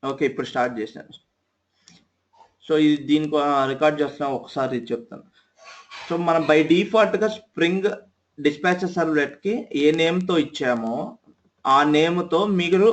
Okay, ఇప్పుడు start చేశాను. So ఇది దీనికి రికార్డ్ చేస్తున్నాం, ఒకసారి చెప్తాను. సో మనం బై డిఫాల్ట్గా స్ప్రింగ్ డిస్పాచర్ సర్వ్లెట్కి ఏ నేమ్తో ఇచ్చామో ఆ నేమ్తో మీరు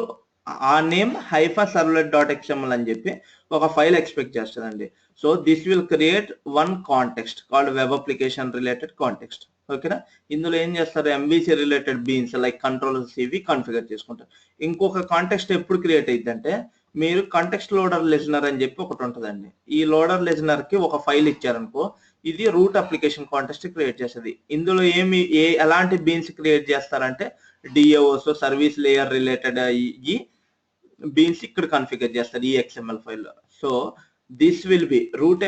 ఆ నేమ్ -servlet.xml అని చెప్పి ఒక ఫైల్ ఎక్స్పెక్ట్ చేస్తుందండి. So this will create one context called web application related context. ఓకేనా? ఇందులో ఏం చేస్తారు, MVC related beans like controllers ఇవి కాన్ఫిగర్ చేసుకుంటారు. ఇంకొక కాంటెక్స్ట్ ఎప్పుడు క్రియేట్ అయ్యిందంటే, మీరు కాంటెక్స్ట్ లోడర్ లిజనర్ అని చెప్పి ఒకటి ఉంటుందండి. ఈ లోడర్ లిజనర్ కి ఒక ఫైల్ ఇచ్చారనుకో, ఇది రూట్ అప్లికేషన్ కాంటెక్స్ట్ క్రియేట్ చేస్తుంది. ఇందులో ఎలాంటి బీన్స్ క్రియేట్ చేస్తారంటే, డిఏఓస్ సర్వీస్ లేయర్ రిలేటెడ్ ఈ బీన్స్ ఇక్కడ కాన్ఫిగర్ చేస్తారు ఈ XML ఫైల్లో. So this will be root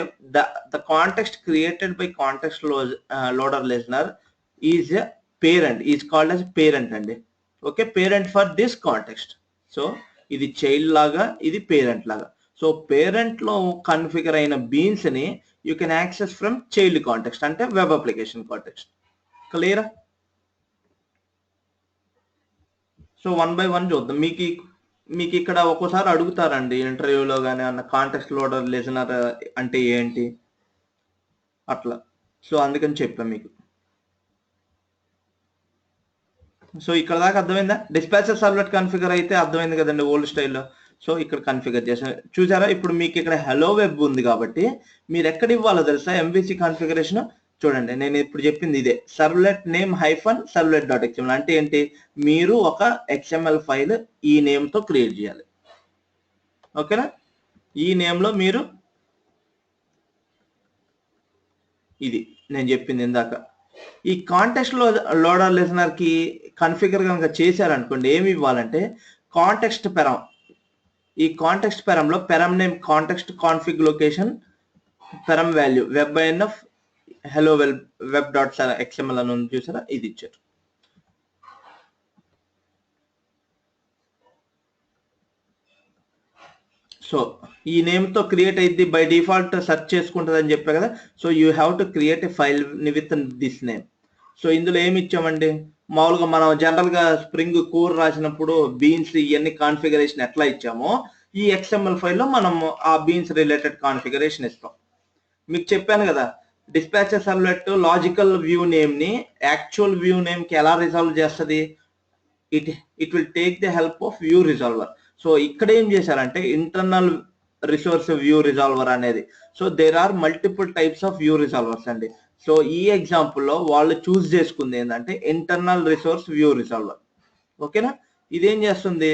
the context created by context loader listener is parent, is called as parent అండి. Okay, parent for this context. So ఇది child లాగా, ఇది parent లాగా. సో పేరెంట్ లో కన్ఫిగర్ అయిన బీన్స్ ని you can access from child context, అంటే web application context. క్లియరా? సో వన్ బై వన్ చూద్దాం. మీకు ఇక్కడ ఒక్కోసారి అడుగుతారండి ఇంటర్వ్యూలో కానీ అన్న, కాంటెక్స్ట్ లోడర్ లిజనర్ అంటే ఏంటి అట్లా. సో అందుకని చెప్పాను మీకు. సో ఇక్కడ దాకా అర్థమైందా? డిస్పాచర్ సర్వ్లెట్ కన్ఫిగర్ అయితే అర్థమైంది కదండి ఓల్డ్ స్టైల్లో. సో ఇక్కడ కన్ఫిగర్ చేసాను, చూసారా? ఇప్పుడు మీకు ఇక్కడ హలో వెబ్ ఉంది కాబట్టి మీరు ఎక్కడ ఇవ్వాలో తెలుసా ఎంవిసి కాన్ఫిగరేషన్. చూడండి, నేను ఇప్పుడు చెప్పింది ఇదే, సర్వ్లెట్ నేమ్ -servlet.xml అంటే ఏంటి, మీరు ఒక XML ఫైల్ ఈ నేమ్ తో క్రియేట్ చేయాలి. ఓకేనా? ఈ నేమ్ లో మీరు ఇది నేను చెప్పింది ఇందాక. ఈ కాంటెక్స్ట్ లోడర్ లిజనర్ కి కన్ఫిగర్ కనుక చేశారనుకోండి, ఏమి ఇవ్వాలంటే కాంటెక్స్ట్ పెరం. ఈ కాంటెక్స్ట్ పెరంలో param name context config location param value web-inf hello web.xml అని ఉంది చూసారా, ఇది ఇచ్చారు. సో ఈ నేమ్ తో క్రియేట్ అయింది, బై డిఫాల్ట్ సెర్చ్ చేసుకుంటుంది అని చెప్పా కదా. So you have to create a file with this name. So ఇందులో ఏమి ఇచ్చామండి, మామూలుగా మనం జనరల్ గా స్ప్రింగ్ కోర్ రాసినప్పుడు బీన్స్ ఇవన్నీ కాన్ఫిగరేషన్ ఎట్లా ఇచ్చామో, ఈ XML ఫైల్లో మనం ఆ బీన్స్ రిలేటెడ్ కాన్ఫిగరేషన్ ఇస్తాం. మీకు చెప్పాను కదా, dispatcher servlet logical view name ని యాక్చువల్ వ్యూ నేమ్ కి ఎలా రిజాల్వ్ చేస్తుంది, it will take the help of view resolver. So ఇక్కడ ఏం చేశారంటే ఇంటర్నల్ రిసోర్స్ వ్యూ రిజాల్వర్ అనేది. So there are multiple types of view resolvers అండి. సో ఈ ఎగ్జాంపుల్లో వాళ్ళు చూస్ చేసుకుంది ఏంటంటే ఇంటర్నల్ రిసోర్స్ వ్యూ రిజాల్వర్. ఓకేనా? ఇదేం చేస్తుంది,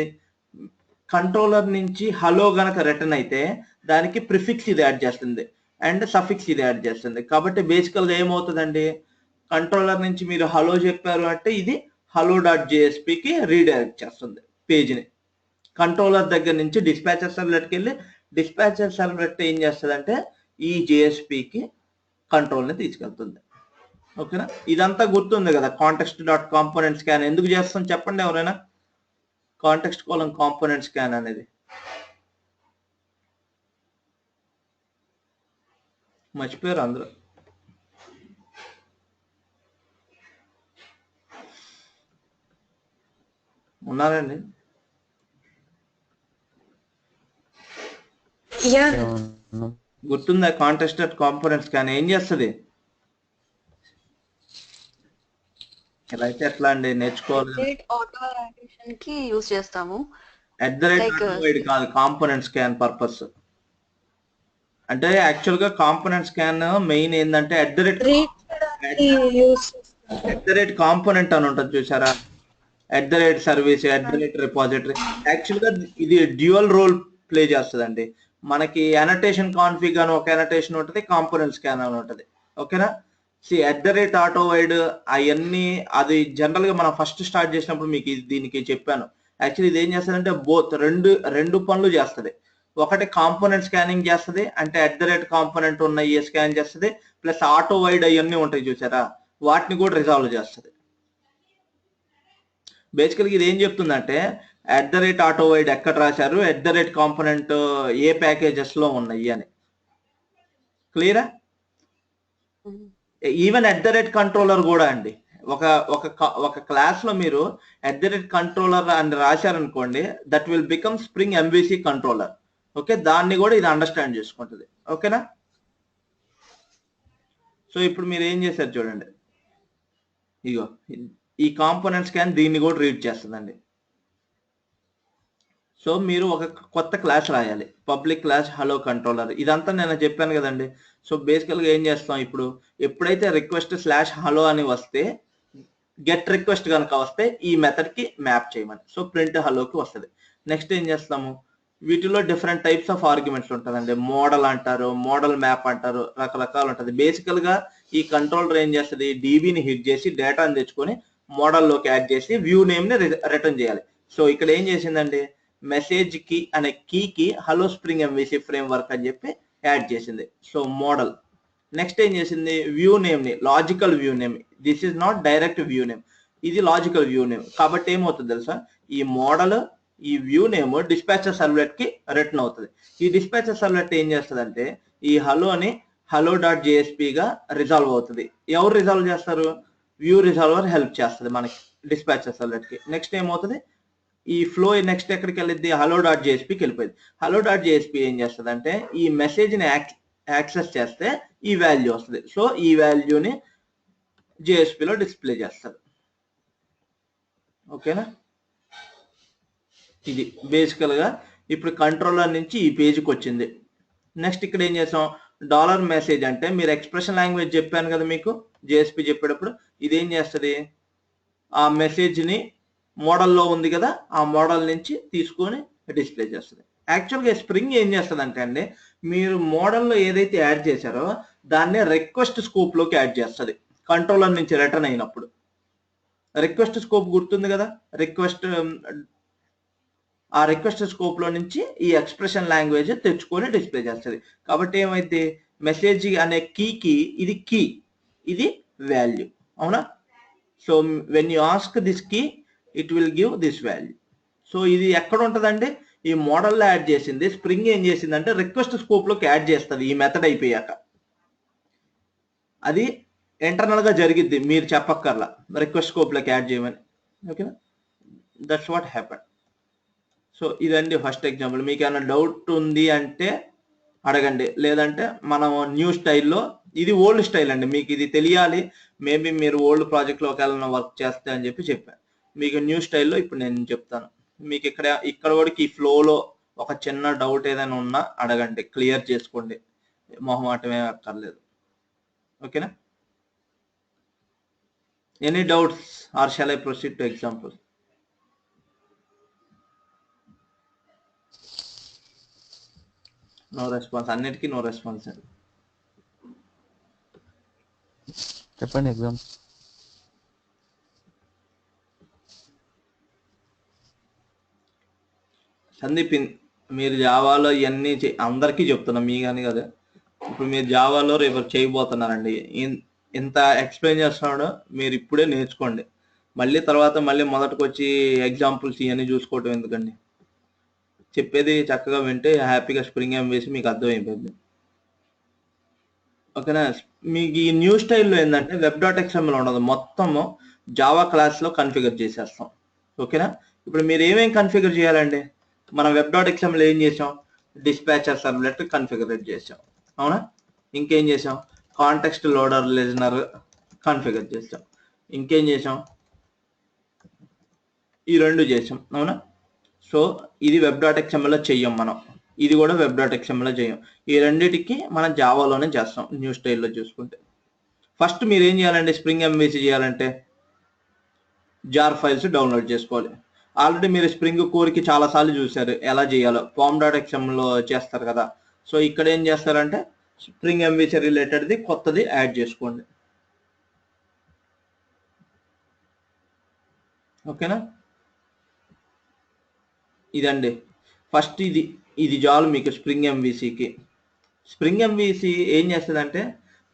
కంట్రోలర్ నుంచి హలో గనక రిటర్న్ అయితే దానికి ప్రిఫిక్స్ ఇది యాడ్ చేస్తుంది అండ్ సఫిక్స్ ఇది యాడ్ చేస్తుంది. కాబట్టి బేసికల్గా ఏమవుతుందండి, కంట్రోలర్ నుంచి మీరు హలో చెప్పారు అంటే ఇది hello.jsp-కి రీడైరెక్ట్ చేస్తుంది పేజ్ని. కంట్రోలర్ దగ్గర నుంచి డిస్పాచర్ సర్వ్లెట్కి వెళ్ళి డిస్పాచర్ సర్వ్లెట్ ఏం చేస్తుందంటే ఈ JSP-కి కంట్రోల్ని తీసుకెళ్తుంది. ఓకేనా? ఇదంతా గుర్తుంది కదా, కాంటెక్స్ట్.కాంపోనెంట్ స్కాన్ ఎందుకు చేస్తాం చెప్పండి ఎవరైనా, కాంటెక్స్ట్ కాంపోనెంట్ స్కాన్ అనేది. మర్చిపోయారు అందరూ. ఉన్నారండి? గుర్తుందా? కాంటెక్స్ట్.కాంపోనెంట్ స్కాన్ ఏం చేస్తుంది? ఇలా అయితే ఎట్లా అండి, నేర్చుకోవాలి. కాదు, కాంపోనెంట్ స్కాన్ పర్పస్ అంటే యాక్చువల్ గా కాంపోనెంట్ స్కాన్ మెయిన్ ఏంటంటే కాంపోనెంట్ అని ఉంటుంది చూసారా, @సర్వీస్ @రిపాజిటరీ. యాక్చువల్ గా ఇది డ్యూయల్ రోల్ ప్లే చేస్తుందండి. మనకి అనటేషన్ కాన్ఫిగ్ అని ఒక అనటేషన్ ఉంటుంది, కాంపోనెంట్ స్కాన్ అని ఉంటుంది. ఓకేనా? @AutoWide అవన్నీ అది జనరల్ గా మనం ఫస్ట్ స్టార్ట్ చేసినప్పుడు మీకు దీనికి చెప్పాను. యాక్చువల్లీ ఇది ఏం చేస్తుందంటే బోత్ రెండు పనులు చేస్తుంది. ఒకటి కాంపోనెంట్ స్కానింగ్ చేస్తుంది, అంటే @కాంపోనెంట్ ఉన్న స్కాన్ చేస్తుంది, ప్లస్ AutoWide అవన్నీ ఉంటాయి చూసారా, వాటిని కూడా రిజాల్వ్ చేస్తుంది. బేసికల్గా ఇది ఏం చెప్తుందంటే @AutoWide ఎక్కడ రాశారు, @కాంపోనెంట్ ఏ ప్యాకేజెస్ లో ఉన్నాయి అని. క్లియరా? ఈవెన్ @కంట్రోలర్ కూడా అండి, ఒక క్లాస్ లో మీరు @controller అని రాశారనుకోండి, that will become Spring MVC controller. Okay, దాన్ని కూడా ఇది అండర్స్టాండ్ చేసుకుంటుంది. ఓకేనా? సో ఇప్పుడు మీరు ఏం చేశారు చూడండి, ఇగో ఈ కాంపోనెంట్స్ క్యాన్ దీన్ని కూడా రీడ్ చేస్తుందండి. సో మీరు ఒక కొత్త క్లాస్ రాయాలి, పబ్లిక్ క్లాస్ హలో కంట్రోలర్. ఇదంతా నేను చెప్పాను కదండి. సో బేసికల్గా ఏం చేస్తాం, ఇప్పుడు ఎప్పుడైతే రిక్వెస్ట్ /హలో అని వస్తే, గెట్ రిక్వెస్ట్ కనుక వస్తే ఈ మెథడ్ కి మ్యాప్ చేయమని, సో ప్రింట్ హలోకి వస్తుంది. నెక్స్ట్ ఏం చేస్తాము, వీటిలో డిఫరెంట్ టైప్స్ ఆఫ్ ఆర్గ్యుమెంట్స్ ఉంటుందండి. మోడల్ అంటారు, మోడల్ మ్యాప్ అంటారు, రకరకాలు ఉంటుంది. బేసికల్ గా ఈ కంట్రోలర్ ఏం చేస్తుంది, డీబీని హిట్ చేసి డేటాని తెచ్చుకొని మోడల్లోకి యాడ్ చేసి వ్యూ నేమ్ ని రిటర్న్ చేయాలి. సో ఇక్కడ ఏం చేసిందండి, మెసేజ్ కి అనే కీకి hello Spring MVC framework అని చెప్పి యాడ్ చేసింది. So model. నెక్స్ట్ ఏం చేసింది, వ్యూ నేమ్ ని logical view name. This is not direct view name, ఇది లాజికల్ వ్యూ నేమ్. కాబట్టి ఏమవుతుంది తెలుసా, ఈ మోడల్ ఈ వ్యూ నేమ్ డిస్పాచర్ సర్వ్లెట్ కి రిటర్న్ అవుతుంది. ఈ డిస్పాచర్ సర్వ్లెట్ ఏం చేస్తుంది అంటే ఈ హలోని hello.jsp గా రిజాల్వ్ అవుతుంది. ఎవరు రిజాల్వ్ చేస్తారు, వ్యూ రిజాల్వర్ హెల్ప్ చేస్తుంది మనకి డిస్పాచర్ సర్వ్లెట్ కి. నెక్స్ట్ ఏమవుతుంది, ఈ ఫ్లో నెక్స్ట్ ఎక్కడికి వెళ్ళింది, hello.jsp కి వెళ్ళిపోయింది. hello.jsp ఏం చేస్తుంది అంటే ఈ మెసేజ్ ని యాక్సెస్ చేస్తే ఈ వాల్యూ వస్తుంది. సో ఈ వాల్యూని జేఎస్పీలో డిస్ప్లే చేస్తారు. ఓకేనా? ఇది బేసికల్ గా ఇప్పుడు కంట్రోలర్ నుంచి ఈ పేజ్కి వచ్చింది. నెక్స్ట్ ఇక్కడ ఏం చేసాం, డాలర్ మెసేజ్ అంటే మీరు ఎక్స్ప్రెషన్ లాంగ్వేజ్ చెప్పాను కదా మీకు జేఎస్పీ చెప్పేటప్పుడు, ఇదేం చేస్తుంది, ఆ మెసేజ్ ని మోడల్లో ఉంది కదా, ఆ మోడల్ నుంచి తీసుకొని డిస్ప్లే చేస్తుంది. యాక్చువల్గా స్ప్రింగ్ ఏం చేస్తుంది అంటే అండి, మీరు మోడల్లో ఏదైతే యాడ్ చేశారో దాన్ని రిక్వెస్ట్ స్కోప్ లోకి యాడ్ చేస్తుంది. కంట్రోలర్ నుంచి రిటర్న్ అయినప్పుడు రిక్వెస్ట్ స్కోప్ గుర్తుంది కదా, ఆ రిక్వెస్ట్ స్కోప్ లో నుంచి ఈ ఎక్స్ప్రెషన్ లాంగ్వేజ్ తెచ్చుకొని డిస్ప్లే చేస్తుంది. కాబట్టి ఏమైతే మెసేజ్ అనే కీకి ఇది కీ, ఇది వాల్యూ. అవునా? So when you ask this key it will give this value. So ఇది ఎక్కడ ఉంటుందంటే ఈ మోడల్లో యాడ్ చేసింది. స్ప్రింగ్ ఏం చేసిందంటే రిక్వెస్ట్ స్కోప్ లోకి యాడ్ చేస్తుంది ఈ మెథడ్ అయిపోయాక. అది ఇంటర్నల్ గా జరిగిద్ది, మీరు చెప్పక్కర్లా రిక్వెస్ట్ స్కోప్ లోకి యాడ్ చేయమని. ఓకేనా? That's what happen. సో ఇదండి ఫస్ట్ ఎగ్జాంపుల్. మీకు ఏమైనా డౌట్ ఉంది అంటే అడగండి, లేదంటే మనం న్యూ స్టైల్లో, ఇది ఓల్డ్ స్టైల్ అండి, మీకు ఇది తెలియాలి. మేబీ మీరు ఓల్డ్ ప్రాజెక్ట్లో ఒకవేళ వర్క్ చేస్తే అని చెప్పాను. మీకు న్యూ స్టైల్లో ఇప్పుడు నేను చెప్తాను. మీకు ఇక్కడ వరకు ఈ ఫ్లోలో ఒక చిన్న డౌట్ ఏదైనా ఉన్నా అడగండి, క్లియర్ చేసుకోండి, మొహమాటమే అక్కర్లేదు. ఓకేనా? Any doubts or shall I proceed to example? No response, అన్నిటికీ నో రెస్పాన్స్. చెప్పండి ఎగ్జామ్. సందీప్, మీరు జావాలో ఇవన్నీ అందరికీ చెప్తున్నా, మీ కానీ కదా. ఇప్పుడు మీరు జావాలో రేపు చేయబోతున్నారండి, ఇంత ఎక్స్ప్లెయిన్ చేస్తున్నాడు, మీరు ఇప్పుడే నేర్చుకోండి. మళ్ళీ తర్వాత మొదటికి వచ్చి ఎగ్జాంపుల్స్ ఇవన్నీ చూసుకోవటం ఎందుకండి. చెప్పేది చక్కగా వింటే హ్యాపీగా స్ప్రింగ్ ఎంవిసి మీకు అర్థమైపోయింది. ఓకేనా? మీకు ఈ న్యూ స్టైల్లో ఏంటంటే web.xml ఉండదు, మొత్తము జావా క్లాస్లో కన్ఫిగర్ చేసేస్తాం. ఓకేనా? ఇప్పుడు మీరు ఏమేమి కన్ఫిగర్ చేయాలండి, మనం web.xml ఏం చేసాం, డిస్పాచర్ సర్వ్లెట్ కన్ఫిగరేట్ చేసాం. అవునా? ఇంకేం చేసాం, కాంటెక్స్ట్ లోడర్ లిజనర్ కన్ఫిగర్ చేసాం. ఇంకేం చేసాం, ఈ రెండు చేసాం. అవునా? సో ఇది web.xml చెయ్యం మనం, ఇది కూడా web.xml చేయం. ఈ రెండింటికి మనం జావాలోనే చేస్తాం న్యూ స్టైల్లో చూసుకుంటే. ఫస్ట్ మీరు ఏం చేయాలంటే స్ప్రింగ్ ఎంవిసి చేయాలంటే జార్ ఫైల్స్ డౌన్లోడ్ చేసుకోవాలి. ఆల్రెడీ మీరు స్ప్రింగ్ కోర్కి చాలాసార్లు చూశారు ఎలా చేయాలో, pom.xmlలో చేస్తారు కదా. సో ఇక్కడ ఏం చేస్తారంటే స్ప్రింగ్ ఎంవిసి రిలేటెడ్ది కొత్తది యాడ్ చేసుకోండి. ఓకేనా? ఇదండి ఫస్ట్, ఇది చాలు మీకు స్ప్రింగ్ ఎంవిసికి. స్ప్రింగ్ ఎంవిసి ఏం చేస్తుందంటే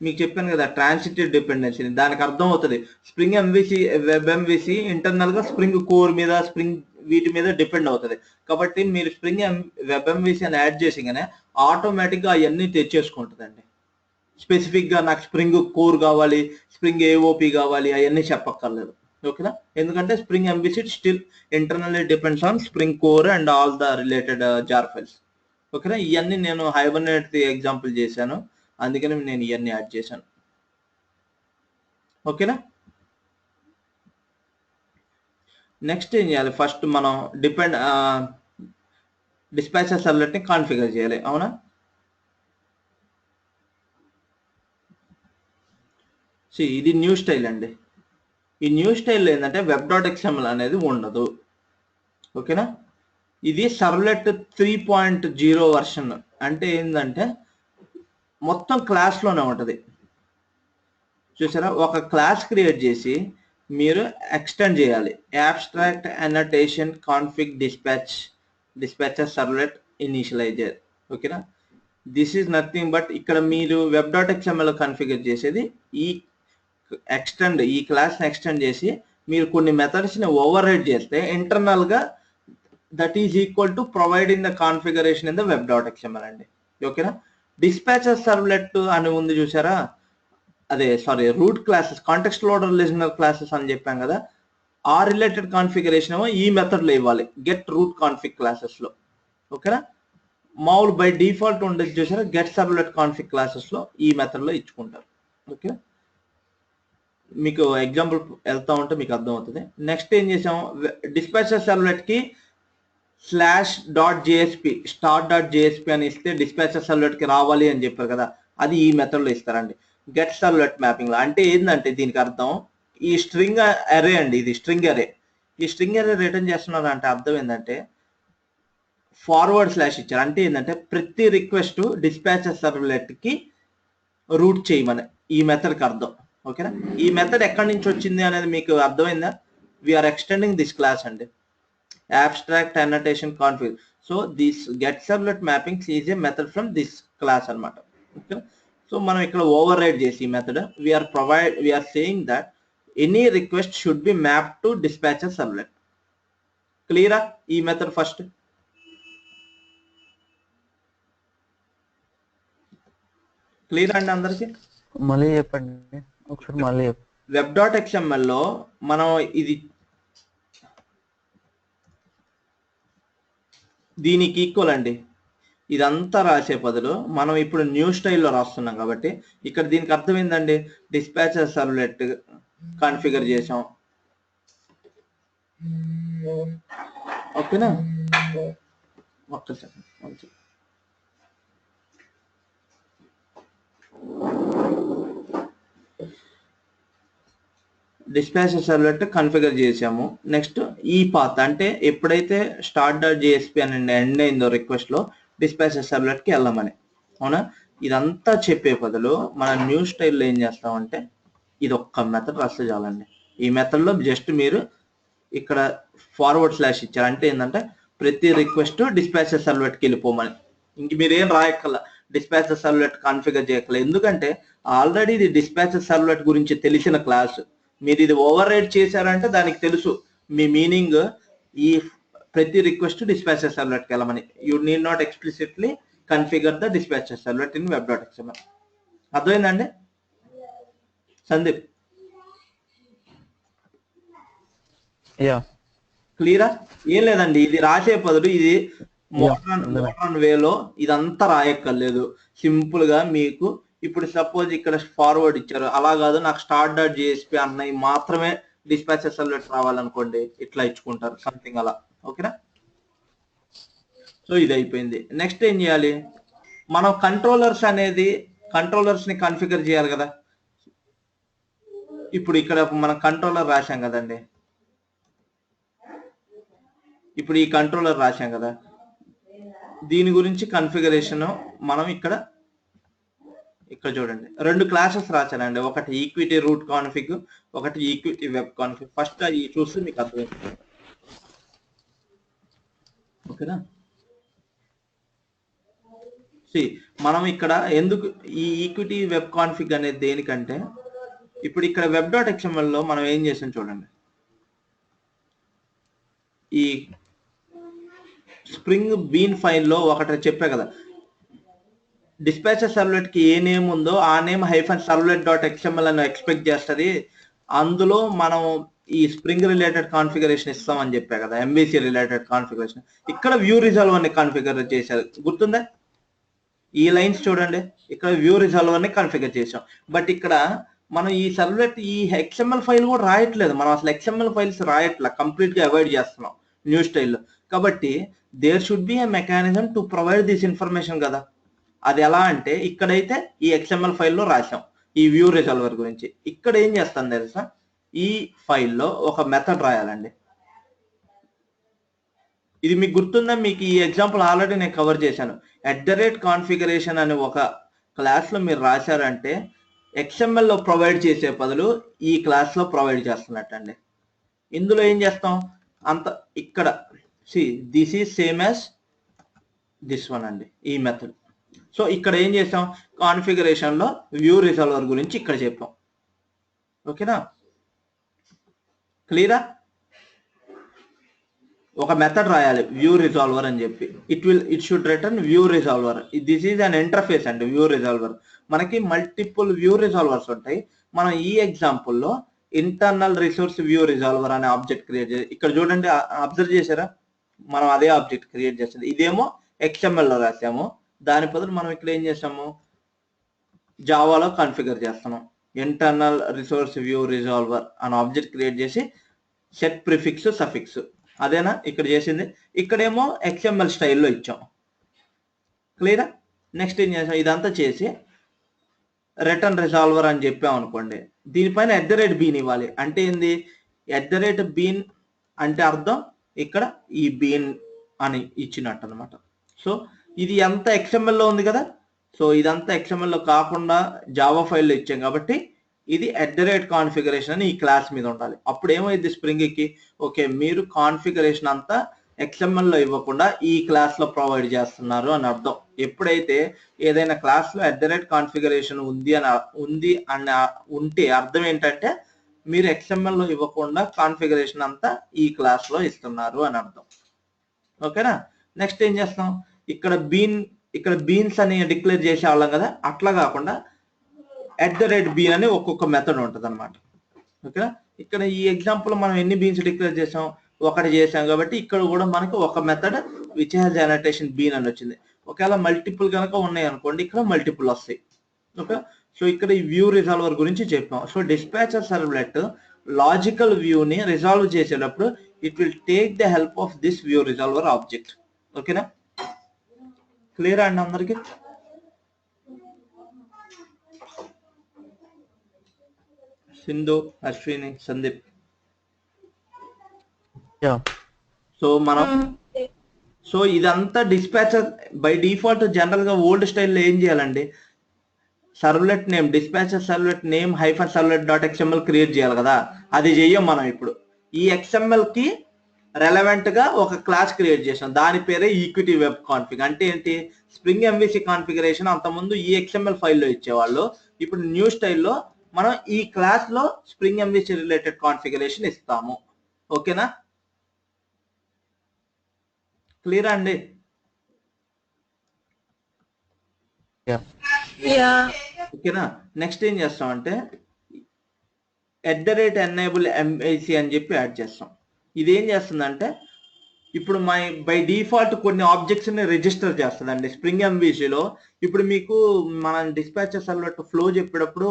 మీకు చెప్పాను కదా ట్రాన్సిటివ్ డిపెండెన్సీ, దానికి అర్థం అవుతుంది. Spring MVC web MVC internal గా స్ప్రింగ్ కోర్ మీద స్ప్రింగ్ వీటి మీద డిపెండ్ అవుతుంది. కాబట్టి మీరు స్ప్రింగ్ వెబ్ ఎంవిసి అని యాడ్ చేసిగానే ఆటోమేటిక్గా అవన్నీ తెచ్చేసుకుంటుందండి. స్పెసిఫిక్ గా నాకు స్ప్రింగ్ కోర్ కావాలి, స్ప్రింగ్ ఏఓపి కావాలి అవన్నీ చెప్పక్కర్లేదు. ఓకేనా, ఎందుకంటే స్ప్రింగ్ ఎంబిసిడ్ still internally depends on Spring core and all the related jar files. ఓకేనా, ఇవన్నీ నేను హైబర్నేట్ ఎగ్జాంపుల్ చేశాను, అందుకని నేను ఇవన్నీ యాడ్ చేశాను. ఓకేనా, నెక్స్ట్ ఏం చేయాలి, ఫస్ట్ మనం డిస్పాచర్ సర్వ్లెట్ ని కాన్ఫిగర్ చేయాలి. అవునా, ఇది న్యూ స్టైల్ అండి. ఈ న్యూ స్టైల్ ఏంటంటే వెబ్ డాట్ ఎక్స్ఎంఎల్ అనేది ఉండదు. ఓకేనా, ఇది సర్వ్లెట్ 3.0 వర్షన్. అంటే ఏంటంటే మొత్తం క్లాస్లోనే ఉంటుంది. చూసారా, ఒక క్లాస్ క్రియేట్ చేసి మీరు ఎక్స్టెండ్ చేయాలి. Abstract annotation config dispatcher servlet initializer. ఓకేనా, దిస్ ఈజ్ నథింగ్ బట్ ఇక్కడ మీరు వెబ్ డాట్ ఎక్స్ఎంఎల్ కన్ఫిగర్ చేసేది ఈ క్లాస్ ని ఎక్స్టెండ్ చేసి మీరు కొన్ని మెథడ్స్ ని ఓవర్ రైడ్ చేస్తే ఇంటర్నల్ గా that is equal to providing the configuration in the web dot XML అండి. ఓకేనా, డిస్పాచర్ సర్వ్లెట్ అని ఉంది చూసారా, అదే sorry route classes context loader listener classes అని చెప్పాం కదా, ఆ రిలేటెడ్ కాన్ఫిగరేషన్ ఏమో ఈ మెథడ్ లో ఇవ్వాలి, గెట్ రూట్ కాన్ఫిగ్ క్లాసెస్ లో. ఓకేనా, మామూలు బై డిఫాల్ట్ ఉండేది చూసారా గెట్ సర్వ్లెట్ కాన్ఫిగ్ క్లాసెస్ లో ఈ మెథడ్ లో ఇచ్చుకుంటారు. ఓకే, మీకు ఎగ్జాంపుల్ వెళ్తా ఉంటే మీకు అర్థం అవుతుంది. నెక్స్ట్ ఏం చేసాం, డిస్పాచర్ సర్వ్లెట్ కి /.jsp start.jsp అని ఇస్తే డిస్పాచర్ సర్వ్లెట్ కి రావాలి అని చెప్పారు కదా, అది ఈ మెథడ్ లో ఇస్తారండి. గెట్ సర్వ్లెట్ మ్యాపింగ్ లో అంటే ఏంటంటే దీనికి అర్థం ఈ స్ట్రింగ్ అరే అండి, ఇది స్ట్రింగ్ అరే. ఈ స్ట్రింగ్ అరే రిటర్న్ చేస్తున్నారు అంటే అర్థం ఏంటంటే ఫార్వర్డ్ స్లాష్ ఇచ్చారు. అంటే ఏంటంటే ప్రతి రిక్వెస్ట్ డిస్పాచర్ సర్వ్లెట్ కి రూట్ చేయమని ఈ మెథడ్ కి అర్థం. ఓకేనా, ఈ మెథడ్ ఎక్కడి నుంచి వచ్చింది అనేది మీకు అర్థమైందా? వీఆర్ ఎక్స్టెండింగ్ దిస్ క్లాస్ అండి, abstract annotation config. So this get servlet mappings is a method from this class అనమాట. ఓకే, సో మనం ఇక్కడ ఓవర్ రైడ్ చేసి ఈ method we're saying that any request should be map to dispatcher servlet. క్లియరా ఈ method? First clear అండి అందరికి? మళ్ళీ చెప్పండి ఒకసారి, మళ్ళీ వెబ్ డాట్ ఎక్స్ఎంఎల్ లో మనం ఇది దీనికి ఈక్వల్ అండి, ఇదంతా రాసే బదులు మనం ఇప్పుడు న్యూ స్టైల్లో రాస్తున్నాం కాబట్టి ఇక్కడ దీనికి అర్థం ఏంటండి, డిస్పాచర్ సర్వ్లెట్ కాన్ఫిగర్ చేసాం. ఓకేనా, ఒక్క సెకండ్. డిస్పాచర్ సర్వ్లెట్ కన్ఫిగర్ చేసాము. నెక్స్ట్ ఈ పాత్ అంటే ఎప్పుడైతే start.jsp అని ఎండ్ అయిందో రిక్వెస్ట్ లో డిస్పాచర్ సర్వ్లెట్ కి వెళ్ళమని. అవునా, ఇదంతా చెప్పే బదులు మన న్యూ స్టైల్లో ఏం చేస్తామంటే ఇది ఒక్క మెథడ్ రాస్తే చాలండి. ఈ మెథడ్ లో జస్ట్ మీరు ఇక్కడ ఫార్వర్డ్ స్లాష్ ఇచ్చారు అంటే ఏంటంటే ప్రతి రిక్వెస్ట్ డిస్పాచర్ సర్వ్లెట్ కి వెళ్ళిపోమని. ఇంక మీరు ఏం రాయక్కల, డిస్పాచర్ సర్వ్లెట్ కాన్ఫిగర్ చేయక్కల, ఎందుకంటే ఆల్రెడీ ఇది డిస్పాచర్ సర్వ్లెట్ గురించి తెలిసిన క్లాస్. మీరు ఇది ఓవర్ రైడ్ చేశారంటే దానికి తెలుసు మీ మీనింగ్, ఈ ప్రతి రిక్వెస్ట్ డిస్పాచర్ సర్వ్లెట్ కి వెళ్ళమని. You need not explicitly configure the dispatcher servlet in web dot XML. అర్థమైందండి సందీప్? క్లియరా? ఏం లేదండి, ఇది రాసే బదులు ఇది మోడర్న్ వేలో ఇదంతా రాయక్కర్లేదు. సింపుల్ గా మీకు ఇప్పుడు సపోజ్ ఇక్కడ ఫార్వర్డ్ ఇచ్చారు, అలా కాదు నాకు start.jsp అన్నవి మాత్రమే డిస్పాచర్ సర్వ్లెట్ రావాలనుకోండి, ఇట్లా ఇచ్చుకుంటారు సంథింగ్ అలా. ఓకేనా, సో ఇది అయిపోయింది. నెక్స్ట్ ఏం చేయాలి, మనం కంట్రోలర్స్ ని కన్ఫిగర్ చేయాలి కదా. ఇప్పుడు ఇక్కడ మనం కంట్రోలర్ రాశాం కదండి, ఇప్పుడు ఈ కంట్రోలర్ రాశాం కదా, దీని గురించి కన్ఫిగరేషన్ మనం ఇక్కడ చూడండి రెండు క్లాసెస్ రాశానండి, ఒకటి ఈక్విటీ రూట్ కాన్ఫిగ్, ఒకటి ఈక్విటీ వెబ్ కాన్ఫిగ్. ఫస్ట్ అది చూస్తే మీకు అర్థమైంది. ఓకేనా, మనం ఇక్కడ ఎందుకు ఈ ఈక్విటీ వెబ్ కాన్ఫిగ్ అనేది దేనికంటే, ఇప్పుడు ఇక్కడ వెబ్ డాట్ ఎక్స్ఎంఎల్ లో మనం ఏం చేసాం చూడండి, ఈ స్ప్రింగ్ బీన్ ఫైల్లో ఒకటి చెప్పా కదా, డిస్పాచర్ సర్వ్లెట్ కి ఏ నేమ్ ఉందో ఆ name hyphen servlet dot XML అని ఎక్స్పెక్ట్ చేస్తుంది. అందులో మనం ఈ స్ప్రింగ్ రిలేటెడ్ కాన్ఫిగరేషన్ ఇస్తామని చెప్పా కదా, ఎంబీసీ రిలేటెడ్ కాన్ఫిగరేషన్. ఇక్కడ వ్యూ రిజాల్వర్ ని కాన్ఫిగర్ చేశారు, గుర్తుందా? ఈ లైన్స్ చూడండి, ఇక్కడ వ్యూ రిజాల్వర్ ని కాన్ఫిగర్ చేసాం. బట్ ఇక్కడ మనం ఈ సర్వ్లెట్ ఈ ఎక్స్ఎంఎల్ ఫైల్ కూడా రాయట్లేదు, మనం అసలు ఎక్స్ఎంఎల్ ఫైల్స్ రాయట్లా, కంప్లీట్ గా అవాయిడ్ చేస్తున్నాం న్యూ స్టైల్లో. కాబట్టి there should be a mechanism to provide this information కదా. అది ఎలా అంటే ఇక్కడైతే ఈ ఎక్స్ఎంఎల్ ఫైల్లో రాసాం ఈ వ్యూ రిజాల్వర్ గురించి. ఇక్కడ ఏం చేస్తాం తెలుసా, ఈ ఫైల్లో ఒక మెథడ్ రాయాలండి. ఇది మీకు గుర్తుందా? మీకు ఈ ఎగ్జాంపుల్ ఆల్రెడీ నేను కవర్ చేశాను. @కాన్ఫిగరేషన్ అనే ఒక క్లాస్లో మీరు రాశారంటే ఎక్స్ఎంఎల్లో ప్రొవైడ్ చేసే బదులు ఈ క్లాస్లో ప్రొవైడ్ చేస్తున్నట్టండి. ఇందులో ఏం చేస్తాం అంత ఇక్కడ this is same as this one అండి, ఈ మెథడ్. సో ఇక్కడ ఏం చేసాం, కాన్ఫిగరేషన్లో వ్యూ రిజాల్వర్ గురించి ఇక్కడ చెప్పాం. ఓకేనా, క్లియరా? ఒక మెథడ్ రాయాలి వ్యూ రిజాల్వర్ అని చెప్పి, it should return view resolver. This is an interface అండి వ్యూ రిజాల్వర్. మనకి మల్టిపుల్ వ్యూ రిజాల్వర్స్ ఉంటాయి. మనం ఈ ఎగ్జాంపుల్లో ఇంటర్నల్ రిసోర్స్ వ్యూ రిజాల్వర్ అనే ఆబ్జెక్ట్ క్రియేట్ చేసి, ఇక్కడ చూడండి అబ్జర్వ్ చేశారా, మనం అదే ఆబ్జెక్ట్ క్రియేట్ చేస్తుంది. ఇదేమో XML లో రాసాము, దాని బదులు మనం ఇక్కడ ఏం చేసాము, జావాలో కాన్ఫిగర్ చేస్తున్నాం. ఇంటర్నల్ రిసోర్స్ వ్యూ రిజాల్వర్ అనే ఆబ్జెక్ట్ క్రియేట్ చేసి సెట్ ప్రిఫిక్స్ సఫిక్స్, అదేనా ఇక్కడ చేసింది. ఇక్కడేమో XML స్టైల్లో ఇచ్చాం. క్లియరా? నెక్స్ట్ ఏం చేసాం, ఇదంతా చేసి రిటర్న్ రిజాల్వర్ అని చెప్పాం అనుకోండి, దీనిపైన @bean ఇవ్వాలి. అంటే ఏంది, @bean అంటే అర్థం ఇక్కడ ఈ బీన్ అని ఇచ్చినట్టు అనమాట. సో ఇది అంతా XML లో ఉంది కదా, సో ఇదంతా XML లో కాకుండా జావా ఫైల్లో ఇచ్చాం కాబట్టి ఇది @కాన్ఫిగరేషన్ అని ఈ క్లాస్ మీద ఉండాలి. అప్పుడు ఏమైంది స్ప్రింగ్కి, ఓకే మీరు కాన్ఫిగరేషన్ అంతా XML లో ఇవ్వకుండా ఈ క్లాస్ లో ప్రొవైడ్ చేస్తున్నారు అని అర్థం. ఎప్పుడైతే ఏదైనా క్లాస్ లో @కాన్ఫిగరేషన్ ఉంది అని ఉంటే అర్థం ఏంటంటే మీరు XML లో ఇవ్వకుండా కాన్ఫిగరేషన్ అంతా ఈ క్లాస్ లో ఇస్తున్నారు అని అర్థం. ఓకేనా? నెక్స్ట్ ఏం చేస్తాం, ఇక్కడ బీన్స్ అని డిక్లేర్ చేసే వాళ్ళం కదా, అట్లా కాకుండా @bean అని ఒక్కొక్క మెథడ్ ఉంటుంది అనమాట. ఓకేనా? ఇక్కడ ఈ ఎగ్జాంపుల్ మనం ఎన్ని బీన్స్ డిక్లేర్ చేసాం, ఒకటి చేసాం కాబట్టి ఇక్కడ కూడా మనకి ఒక method which has annotation bean అని వచ్చింది. ఒకవేళ మల్టిపుల్ కనుక ఉన్నాయి అనుకోండి, ఇక్కడ మల్టిపుల్ వస్తాయి. ఓకే, సో ఇక్కడ ఈ వ్యూ రిజాల్వర్ గురించి చెప్పాం. సో డిస్పాచర్ సర్వ్లెట్ లాజికల్ వ్యూని రిజాల్వ్ చేసేటప్పుడు it will take the help of this view resolver object. ఓకేనా, క్లియర్ అండి అందరికి? సింధు, అశ్విని, సందీప్. సో ఇదంతా డిస్పాచర్ బై డిఫాల్ట్ జనరల్ గా ఓల్డ్ స్టైల్లో ఏం చేయాలండి, servlet name dispatcher servlet name -servlet.xml create చేయాలి కదా, అది చెయ్యం మనం. ఇప్పుడు ఈ XML కి రెలవెంట్ గా ఒక క్లాస్ క్రియేట్ చేసాం, దాని పేరే ఈక్విటీ వెబ్ కాన్ఫిగ్. అంటే ఏంటి, స్ప్రింగ్ MVC కాన్ఫిగరేషన్ అంతకుముందు ఈ XML ఫైల్లో ఇచ్చేవాళ్ళు, ఇప్పుడు న్యూ స్టైల్లో మనం ఈ క్లాస్ లో స్ప్రింగ్ MVC రిలేటెడ్ కాన్ఫిగరేషన్ ఇస్తాము. ఓకేనా, క్లియర్ అండి? ఓకేనా, నెక్స్ట్ ఏం చేస్తామంటే @enable MVC అని చెప్పి యాడ్ చేస్తాం. ఇది ఏం చేస్తుందంటే ఇప్పుడు బై డిఫాల్ట్ కొన్ని ఆబ్జెక్ట్స్ ని రిజిస్టర్ చేస్తుందండి స్ప్రింగ్ MVCలో. ఇప్పుడు మీకు మనం డిస్పాచర్ సర్వ్లెట్ ఫ్లో చెప్పేటప్పుడు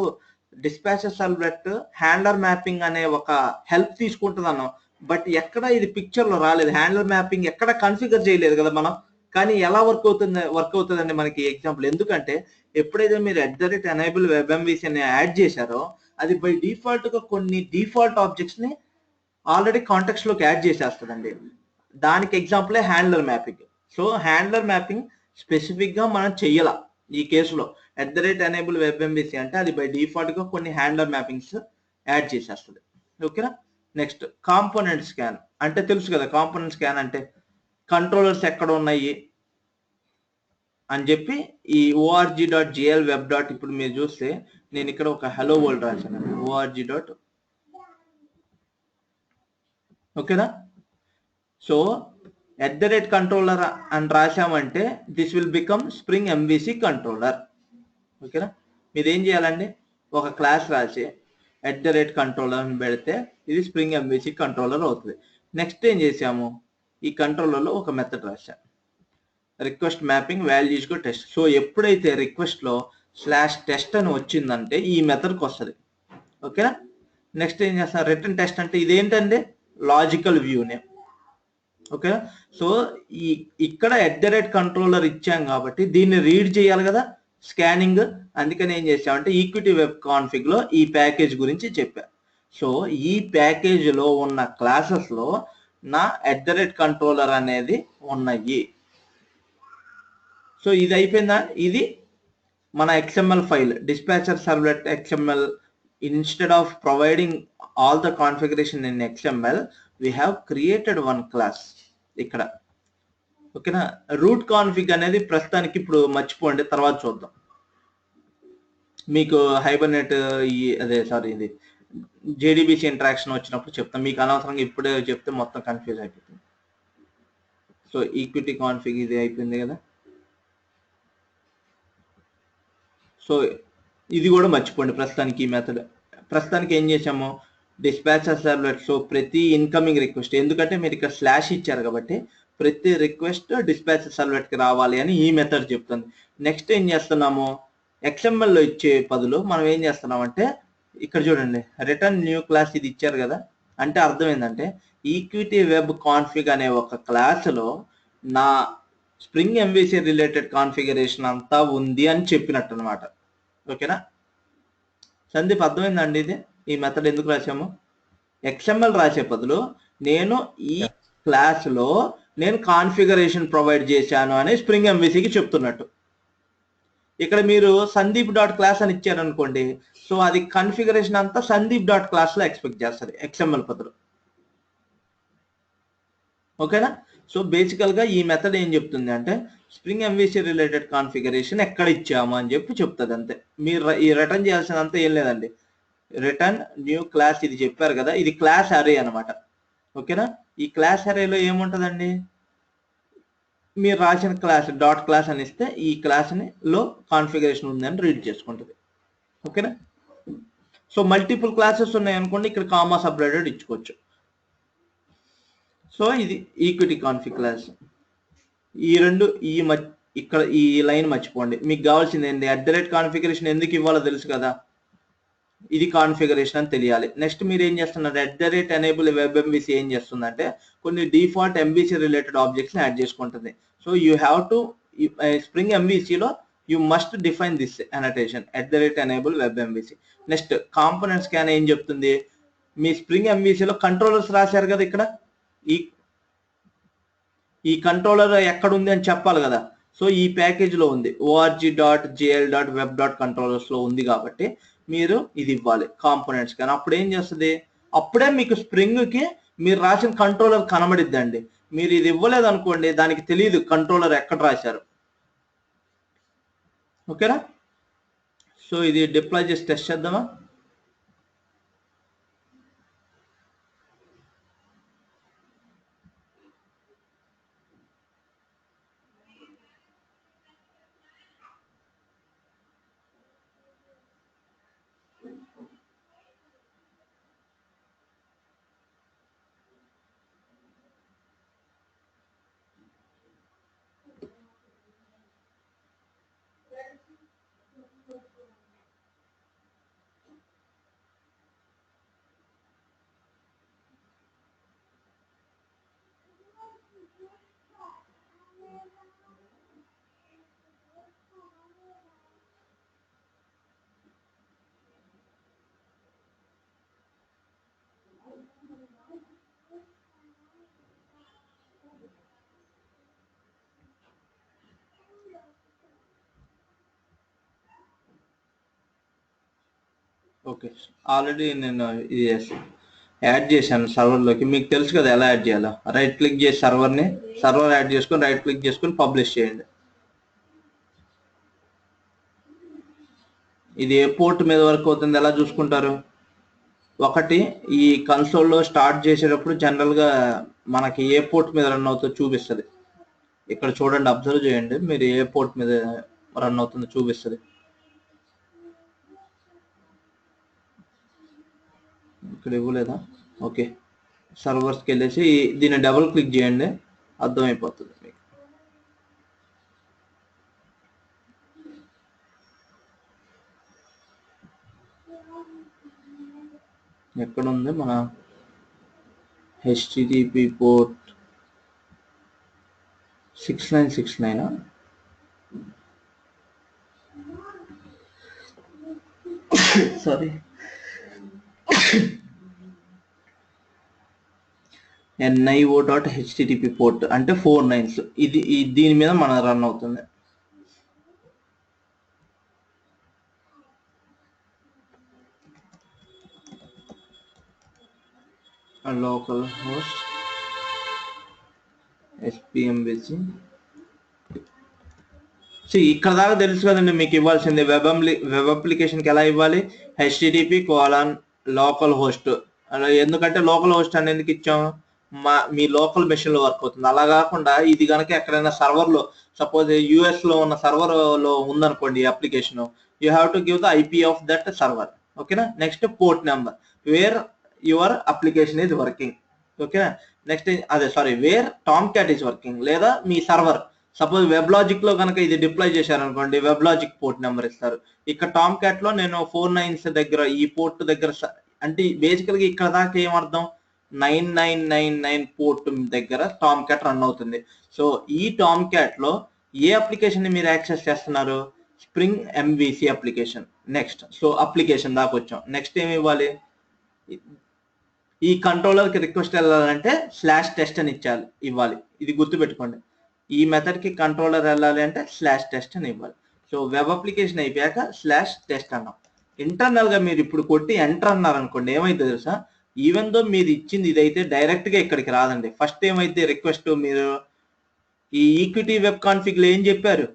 డిస్పాచర్ సర్వ్లెట్ హ్యాండ్లర్ మ్యాపింగ్ అనే ఒక హెల్ప్ తీసుకుంటుంది అన్నాం, బట్ ఎక్కడ ఇది పిక్చర్ లో రాలేదు. హ్యాండ్లర్ మ్యాపింగ్ ఎక్కడ కన్ఫిగర్ చేయలేదు కదా మనం. కానీ ఎలా వర్క్ అవుతుందండి మనకి ఎగ్జాంపుల్. ఎందుకంటే ఎప్పుడైతే మీరు @enable webMVC అని యాడ్ చేశారో అది బై డిఫాల్ట్ గా కొన్ని డిఫాల్ట్ ఆబ్జెక్ట్స్ ని ఆల్రెడీ కాంటెక్స్ట్ లోకి యాడ్ చేసేస్తుందండి. దానికి ఎగ్జాంపులే handler mapping. So handler mapping specific గా మనం చెయ్యాల ఈ కేసులో. @enable webMVC అంటే అది బై డిఫాల్ట్ గా కొన్ని హ్యాండ్లర్ మ్యాపింగ్స్ యాడ్ చేసేస్తుంది. ఓకేనా, నెక్స్ట్ కాంపోనెంట్ స్కాన్ అంటే తెలుసు కదా. కాంపోనెంట్ స్కాన్ అంటే కంట్రోలర్స్ ఎక్కడ ఉన్నాయి అని చెప్పి ఈ org.gl web. ఇప్పుడు మీరు చూస్తే నేను ఇక్కడ ఒక హలో వరల్డ్ రాశాను, org. ఓకేనా, సో @controller అని రాసామంటే this will become Spring MVC controller. ఓకేనా, మీరు ఏం చేయాలండి, ఒక క్లాస్ రాసి @controller అని పెడితే ఇది స్ప్రింగ్ ఎంవిసి కంట్రోలర్ అవుతుంది. నెక్స్ట్ ఏం చేసాము, ఈ కంట్రోలర్లో ఒక మెథడ్ రాశాం, రిక్వెస్ట్ మ్యాపింగ్ వాల్యూస్ కు టెస్ట్. సో ఎప్పుడైతే రిక్వెస్ట్ లో /test అని వచ్చిందంటే ఈ మెథడ్కి వస్తుంది. ఓకేనా, నెక్స్ట్ ఏం చేస్తాం, రిటర్న్ టెస్ట్ అంటే ఇదేంటంటే లాజికల్ వ్యూ నేమ్. ఓకేనా, సో ఇక్కడ @controller ఇచ్చాం కాబట్టి దీన్ని రీడ్ చేయాలి కదా, స్కానింగ్. అందుకని ఏం చేసామంటే ఈక్విటీ వెబ్ కాన్ఫిగ్ లో ఈ ప్యాకేజ్ గురించి చెప్పా. సో ఈ ప్యాకేజ్ లో ఉన్న క్లాసెస్ లో నా @controller అనేది ఉన్నాయి. సో ఇది అయిపోయిందా, ఇది మన XML file dispatcher servlet XML. Instead of providing all the configuration in XML we have created one class ఇక్కడ. ఓకేనా, రూట్ కాన్ఫిగ్ అనేది ప్రస్తుతానికి ఇప్పుడు మర్చిపోండి, తర్వాత చూద్దాం. మీకు హైబర్నెట్ ఇది JDBC ఇంటరాక్షన్ వచ్చినప్పుడు చెప్తాం, మీకు అనవసరంగా ఇప్పుడే చెప్తే మొత్తం కన్ఫ్యూజ్ అయిపోతుంది. సో ఈక్విటీ కాన్ఫిగ్ ఇది అయిపోయింది కదా. సో ఇది కూడా మర్చిపోండి ప్రస్తుతానికి. ఈ మెథడ్ ప్రస్తుతానికి ఏం చేసాము, డిస్పాచర్ సర్వ్లెట్. సో ప్రతి ఇన్కమింగ్ రిక్వెస్ట్, ఎందుకంటే మీరు ఇక్కడ స్లాష్ ఇచ్చారు కాబట్టి ప్రతి రిక్వెస్ట్ డిస్పాచర్ సర్వ్లెట్కి రావాలి అని ఈ మెథడ్ చెప్తుంది. నెక్స్ట్ ఏం చేస్తున్నాము, XML లో ఇచ్చే బదులు మనం ఏం చేస్తున్నామంటే ఇక్కడ చూడండి, రిటర్న్ న్యూ క్లాస్ ఇది ఇచ్చారు కదా. అంటే అర్థం ఏంటంటే ఈక్విటీ వెబ్ కాన్ఫిగ్ అనే ఒక క్లాసులో నా స్ప్రింగ్ ఎంవిసి రిలేటెడ్ కాన్ఫిగరేషన్ అంతా ఉంది అని చెప్పినట్టు అనమాట. ఓకేనా సందీప్, అర్థమైందండి ఇది ఈ మెథడ్ ఎందుకు రాసాము. XML రాసే బదులు నేను ఈ క్లాస్లో నేను కాన్ఫిగరేషన్ ప్రొవైడ్ చేశాను అని స్ప్రింగ్ ఎంవిసికి చెప్తున్నట్టు. ఇక్కడ మీరు సందీప్.class అని ఇచ్చారనుకోండి, సో అది కాన్ఫిగరేషన్ అంతా సందీప్.class లో ఎక్స్పెక్ట్ చేస్తుంది XML బదులు. ఓకేనా, సో బేసికల్ గా ఈ మెథడ్ ఏం చెప్తుంది అంటే స్ప్రింగ్ ఎంవిసి రిలేటెడ్ కాన్ఫిగరేషన్ ఎక్కడ ఇచ్చాము అని చెప్పి చెప్తుంది అంతే. మీరు ఈ రిటర్న్ చేయాల్సినంత ఏం లేదండి, రిటర్న్ న్యూ క్లాస్ ఇది చెప్పారు కదా, ఇది క్లాస్ అరే అనమాట. ఓకేనా, ఈ క్లాస్ అరేలో ఏముంటుందండి, మీరు రాసిన క్లాస్ అని ఇస్తే ఈ క్లాస్ని లో కాన్ఫిగరేషన్ ఉందని రీడ్ చేసుకుంటుంది. ఓకేనా, సో మల్టిపుల్ క్లాసెస్ ఉన్నాయి అనుకోండి, ఇక్కడ కామా సపరేటెడ్ ఇచ్చుకోవచ్చు. సో ఇది ఈక్విటీ కాన్ఫిగ్ క్లాస్. ఈ రెండు ఇక్కడ ఈ లైన్ మర్చిపోండి. మీకు కావాల్సింది ఏంటి, @కాన్ఫిగరేషన్ ఎందుకు ఇవ్వాలో తెలుసు కదా, ఇది కాన్ఫిగరేషన్ అని తెలియాలి. నెక్స్ట్ మీరు ఏం చేస్తున్నారు, @enable web MVC ఏం చేస్తుందంటే కొన్ని డిఫాల్ట్ MVC రిలేటెడ్ ఆబ్జెక్ట్స్ ని యాడ్ చేసుకుంటుంది. So you have to Spring ఎంవిసిలో you must define this annotation @enable web MVC. Next component scan ఏం చెప్తుంది, మీ స్ప్రింగ్ ఎంవిసిలో కంట్రోలర్స్ రాశారు కదా, ఇక్కడ ఈ కంట్రోలర్ ఎక్కడ ఉంది అని చెప్పాలి కదా. సో ఈ ప్యాకేజ్ లో ఉంది, org.jl.web.controllers లో ఉంది కాబట్టి మీరు ఇది ఇవ్వాలి కాంపోనెంట్స్. కానీ అప్పుడు ఏం చేస్తుంది, అప్పుడే మీకు స్ప్రింగ్ కి మీరు రాసిన కంట్రోలర్ కనబడిద్దండి. మీరు ఇది ఇవ్వలేదు అనుకోండి, దానికి తెలియదు కంట్రోలర్ ఎక్కడ రాశారు. ఓకేనా, సో ఇది డిప్లాయ్ చేసి టెస్ట్ చేద్దామా. ఓకే, ఆల్రెడీ నేను ఇది యాడ్ చేశాను సర్వర్లోకి. మీకు తెలుసు కదా ఎలా యాడ్ చేయాలో. రైట్ క్లిక్ చేసి సర్వర్ యాడ్ చేసుకొని రైట్ క్లిక్ చేసుకొని పబ్లిష్ చేయండి. ఇది ఏ పోర్ట్ మీద వర్క్ అవుతుంది ఎలా చూసుకుంటారు, ఒకటి ఈ కన్సోల్లో స్టార్ట్ చేసేటప్పుడు జనరల్గా మనకి ఏ పోర్ట్ మీద రన్ అవుతుందో చూపిస్తుంది. ఇక్కడ చూడండి, అబ్జర్వ్ చేయండి, మీరు ఏ పోర్ట్ మీద రన్ అవుతుందో చూపిస్తుంది. ఇక్కడ ఇవ్వలేదా? ఓకే, సర్వర్స్కి వెళ్ళేసి దీన్ని డబుల్ క్లిక్ చేయండి, అర్థమైపోతుంది మీకు. ఎక్కడ ఉంది మన HTTP port 6969. Sorry, NIO.HTTP port అంటే 4 9s. దీని మీద మన రన్ అవుతుంది. Local host SPMVC. ఇక్కడ దాకా తెలుసు కదండి మీకు ఇవ్వాల్సింది. వెబ్ అప్లికేషన్కి ఎలా ఇవ్వాలి? HTTP local host. అలా ఎందుకంటే లోకల్ హోస్ట్ అని ఎందుకు ఇచ్చాము? మీ లోకల్ మెషిన్ లో వర్క్ అవుతుంది. అలా కాకుండా ఇది కనుక ఎక్కడైనా సర్వర్ లో, సపోజ్ యుఎస్ లో ఉన్న సర్వర్ లో ఉందనుకోండి application, you have to give the IP of that server. ఓకేనా? Next port number where your application is working. ఓకేనా? Next where Tomcat is working, లేదా మీ సర్వర్. సపోజ్ వెబ్ లాజిక్ లో కనుక ఇది డిప్లాయ్ చేశారనుకోండి, వెబ్ లాజిక్ పోర్ట్ నెంబర్ ఇస్తారు. ఇక్కడ టామ్క్యాట్ లో నేను 4 9s దగ్గర, ఈ పోర్ట్ దగ్గర, అంటే బేసికల్ గా ఇక్కడ దాకా ఏమర్థం, 9999 పోర్ట్ దగ్గర టామ్క్యాట్ రన్ అవుతుంది. సో ఈ టామ్క్యాట్ లో ఏ అప్లికేషన్ ని మీరు యాక్సెస్ చేస్తున్నారు? Spring MVC application. Next, so application దాకా వచ్చాం. నెక్స్ట్ ఏమి ఇవ్వాలి? ఈ కంట్రోలర్ కి రిక్వెస్ట్ వెళ్ళాలంటే /test అని ఇవ్వాలి. ఇది గుర్తుపెట్టుకోండి. ఈ మెథడ్ కి కంట్రోలర్ వెళ్ళాలి అంటే /test అని ఇవ్వాలి. సో వెబ్ అప్లికేషన్ అయిపోయాక /test అన్నాం. ఇంటర్నల్ గా మీరు ఇప్పుడు కొట్టి ఎంటర్ అన్నారు అనుకోండి, ఏమైతే తెలుసా, ఈవెన్ దో మీరు ఇచ్చింది ఇదైతే డైరెక్ట్ గా ఇక్కడికి రాదండి. ఫస్ట్ ఏమైతే రిక్వెస్ట్, మీరు ఈ ఈక్విటీ వెబ్ కాన్ఫిగ్ లో ఏం చెప్పారు,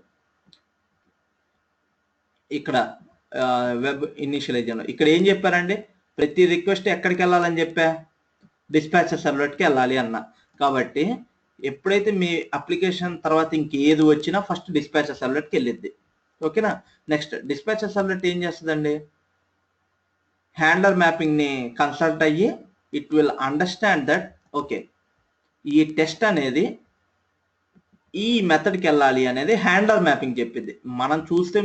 ఇక్కడ వెబ్ ఇనిషియలైజేషన్ లో ఇక్కడ ఏం చెప్పారండి, ప్రతి రిక్వెస్ట్ ఎక్కడికి వెళ్ళాలని చెప్పా, డిస్పాచర్ సర్వర్కి వెళ్ళాలి అన్న. కాబట్టి ఎప్పుడైతే మీ అప్లికేషన్ తర్వాత ఇంకేది వచ్చినా ఫస్ట్ డిస్పాచర్ సర్వర్కి వెళ్ళిద్ది. ఓకేనా? నెక్స్ట్ డిస్పాచర్ సర్వర్ ఏం చేస్తుందండి, హ్యాండ్లర్ మ్యాపింగ్ ని కన్సల్ట్ అయ్యి it will understand that okay ఈ టెస్ట్ అనేది ఈ మెథడ్కి వెళ్ళాలి అనేది హ్యాండ్లర్ మ్యాపింగ్ చెప్పింది. మనం చూస్తే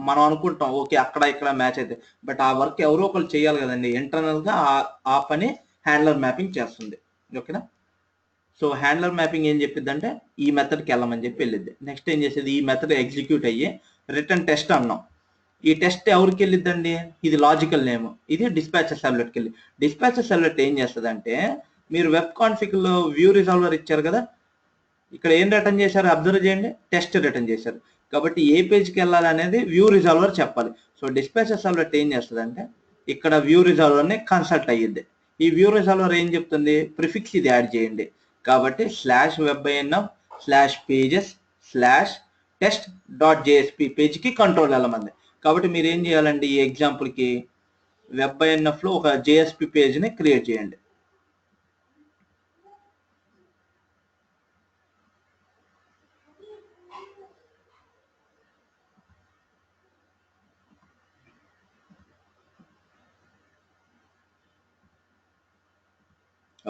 మనం అనుకుంటాం ఓకే అక్కడ ఇక్కడ మ్యాచ్ అయితే, బట్ ఆ వర్క్ ఎవరో ఒకరు చేయాలి కదండి. ఇంటర్నల్ గా ఆ పని హ్యాండ్లర్ మ్యాపింగ్ చేస్తుంది. ఓకేనా? సో హ్యాండ్లర్ మ్యాపింగ్ ఏం చెప్పిద్ది అంటే ఈ మెథడ్కి వెళ్ళమని చెప్పి వెళ్ళిద్ది. నెక్స్ట్ ఏం చేసేది, ఈ మెథడ్ ఎగ్జిక్యూట్ అయ్యి రిటర్న్ టెస్ట్ అన్నాం. ఈ టెస్ట్ ఎవరికి వెళ్ళిద్దండి, ఇది లాజికల్ నేమ్, ఇది డిస్పాచర్ సర్వ్లెట్కి వెళ్ళి. డిస్పాచర్ సర్వ్లెట్ ఏం చేస్తుంది అంటే, మీరు వెబ్ కాన్ఫిగ్ లో వ్యూ రిజాల్వర్ ఇచ్చారు కదా, ఇక్కడ ఏం రిటర్న్ చేశారు అబ్జర్వ్ చేయండి, టెస్ట్ రిటర్న్ చేశారు. కాబట్టి ఏ పేజ్కి వెళ్ళాలి అనేది వ్యూ రిజాల్వర్ చెప్పాలి. సో డిస్పాచర్ సర్వ్లెట్ ఏం చేస్తుంది అంటే ఇక్కడ వ్యూ రిజాల్వర్ ని కన్సల్ట్ అయ్యిద్ది. ఈ వ్యూ రిజాల్వర్ ఏం చెప్తుంది, ప్రిఫిక్స్ ఇది యాడ్ చేయండి. కాబట్టి /webinnf/pages/test.jsp పేజ్కి కంట్రోల్ వెళ్ళమంది. కాబట్టి మీరు ఏం చేయాలండి, ఈ ఎగ్జాంపుల్ కి WebINF లో ఒక JSP పేజ్ ని క్రియేట్ చేయండి.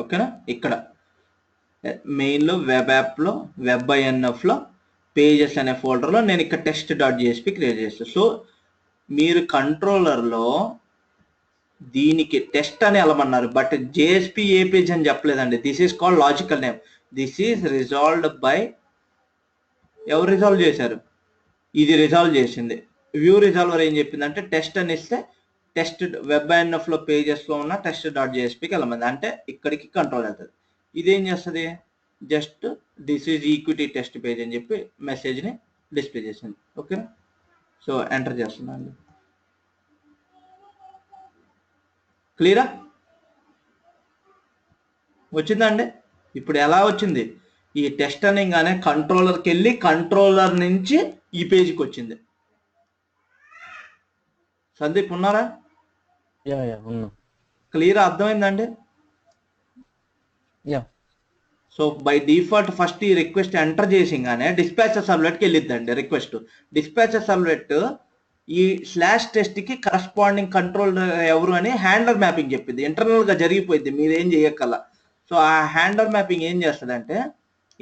ఓకేనా? ఇక్కడ మెయిన్ లో వెబ్ యాప్ లో WebINF లో పేజెస్ అనే ఫోల్డర్ లో నేను ఇక్కడ test.jsp క్రియేట్ చేస్తాను. సో మీరు కంట్రోలర్ లో దీనికి టెస్ట్ అని వెళ్ళమన్నారు, బట్ JSP ఏ పేజ్ అని చెప్పలేదండి. This is called logical name. This is resolved by, ఎవరు రిజాల్వ్ చేశారు, ఇది రిజాల్వ్ చేసింది. వ్యూ రిజాల్వర్ ఏం చెప్పిందంటే టెస్ట్ అని ఇస్తే టెస్ట్ WebINF లో పేజెస్ లో ఉన్న test.jspకి వెళ్ళమంది, అంటే ఇక్కడికి కంట్రోల్ వెళ్తుంది. ఇదేం చేస్తుంది, just this is equity test page అని చెప్పి మెసేజ్ ని డిస్ప్లే చేసింది. ఓకేనా? సో ఎంటర్ చేస్తున్నాను. క్లియరా? వచ్చిందండి. ఇప్పుడు ఎలా వచ్చింది, ఈ టెస్ట్ అనగానే కంట్రోలర్కి వెళ్ళి కంట్రోలర్ నుంచి ఈ పేజ్కి వచ్చింది. సందీప్ ఉన్నారా? ఉన్నా. క్లియర్ అర్థమైందండి? సో బై డిఫాల్ట్ ఫస్ట్ ఈ రిక్వెస్ట్ ఎంటర్ చేసింగానే డిస్పాచర్ సర్వ్లెట్కి వెళ్ళిద్దండి రిక్వెస్ట్. డిస్పాచర్ సర్వ్లెట్ ఈ స్లాష్ టెస్ట్ కి కరస్పాండింగ్ కంట్రోల్ ఎవరు అని హ్యాండలర్ మ్యాపింగ్ చెప్పింది. ఇంటర్నల్ గా జరిగిపోయింది, మీరేం చేయక్కల. సో ఆ హ్యాండలర్ మ్యాపింగ్ ఏం చేస్తుందంటే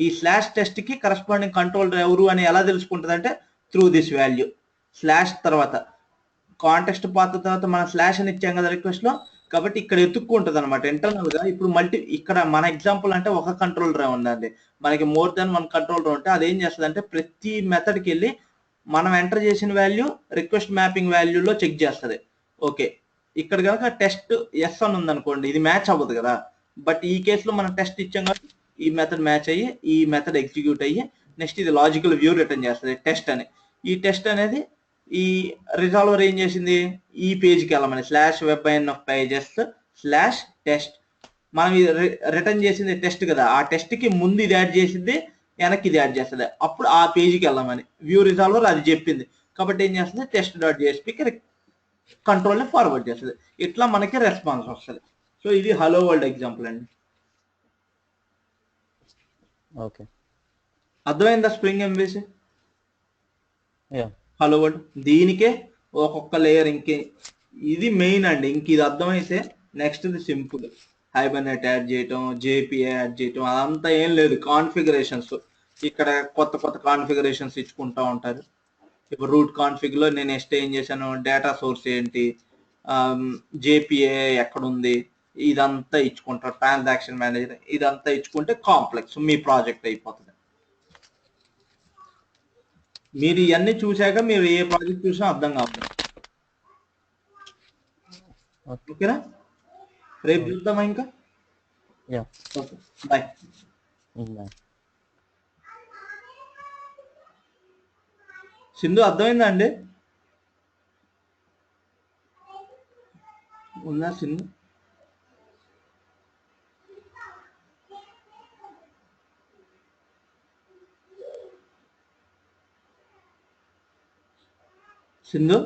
ఈ స్లాష్ టెస్ట్ కి కరస్పాండింగ్ కంట్రోల్ ఎవరు అని ఎలా తెలుసుకుంటుంది అంటే త్రూ దిస్ వాల్యూ స్లాష్ తర్వాత కాంటెక్స్ట్ పాత్ తర్వాత మనం స్లాష్ అని ఇచ్చాం కదా రిక్వెస్ట్ లో, కాబట్టి ఇక్కడ ఎత్తుక్కుంటుంది అనమాట ఇంటర్నల్ గా. ఇప్పుడు ఇక్కడ మన ఎగ్జాంపుల్ అంటే ఒక కంట్రోలర్ ఉందండి, మనకి మోర్ దాన్ 1 కంట్రోలర్ ఉంటే అదేం చేస్తుంది అంటే ప్రతి మెథడ్కి వెళ్ళి మనం ఎంటర్ చేసిన వాల్యూ రిక్వెస్ట్ మ్యాపింగ్ వాల్యూలో చెక్ చేస్తుంది. ఓకే, ఇక్కడ కనుక టెస్ట్ ఎస్ అని ఉందనుకోండి, ఇది మ్యాచ్ అవ్వదు కదా. బట్ ఈ కేసులో మనం టెస్ట్ ఇచ్చాం కాబట్టి ఈ మెథడ్ మ్యాచ్ అయ్యి ఈ మెథడ్ ఎగ్జిక్యూట్ అయ్యి నెక్స్ట్ ఇది లాజికల్ వ్యూ రిటర్న్ చేస్తుంది టెస్ట్ అని. ఈ టెస్ట్ అనేది ఈ రిజాల్వర్ ఏం చేసింది, ఈ పేజ్కి వెళ్ళమని /webInOfPages/test మనం రిటర్న్ చేసింది టెస్ట్ కదా, ఆ టెస్ట్ కి ముందు ఇది యాడ్ చేసింది, వెనక్కి ఇది యాడ్ చేస్తుంది. అప్పుడు ఆ పేజీకి వెళ్ళమని వ్యూ రిజాల్వర్ అది చెప్పింది కాబట్టి ఏం చేస్తుంది test.jsp కంట్రోల్ని ఫార్వర్డ్ చేస్తుంది. ఇట్లా మనకి రెస్పాన్స్ వస్తుంది. సో ఇది హలో వరల్డ్ ఎగ్జాంపుల్ అండి. ఓకే, అర్థమైందా స్ప్రింగ్ ఎంబీసీ యా హలో వరల్డ్? దీనికే ఒక్కొక్క లేయర్ ఇది మెయిన్ అండి. ఇంక ఇది అర్థమైతే నెక్స్ట్ ఇది సింపుల్. హైబర్నెట్ యాడ్ చేయటం, జేపీఏ యాడ్ చేయటం అదంతా ఏం లేదు. కాన్ఫిగరేషన్స్ ఇక్కడ కొత్త కొత్త కాన్ఫిగరేషన్స్ ఇచ్చుకుంటా ఉంటారు. ఇప్పుడు రూట్ కాన్ఫిగ్ లో నేను నెక్స్ట్ ఏం చేశాను, డేటా సోర్స్ ఏంటి, జేపీఏ ఎక్కడుంది, ఇదంతా ఇచ్చుకుంటారు. ట్రాన్సాక్షన్ మేనేజర్ ఇదంతా ఇచ్చుకుంటే కాంప్లెక్స్ మీ ప్రాజెక్ట్ అయిపోతుంది. మీరు ఇవన్నీ చూశాక మీరు ఏ ప్రాజెక్ట్ చూసినా అర్థం కావాలి. ఓకేనా, రేపు చూద్దామా ఇంకా. Yeah okay, bye. సింధు అర్థమైందా అండి? ఉందా సింధు? సింధు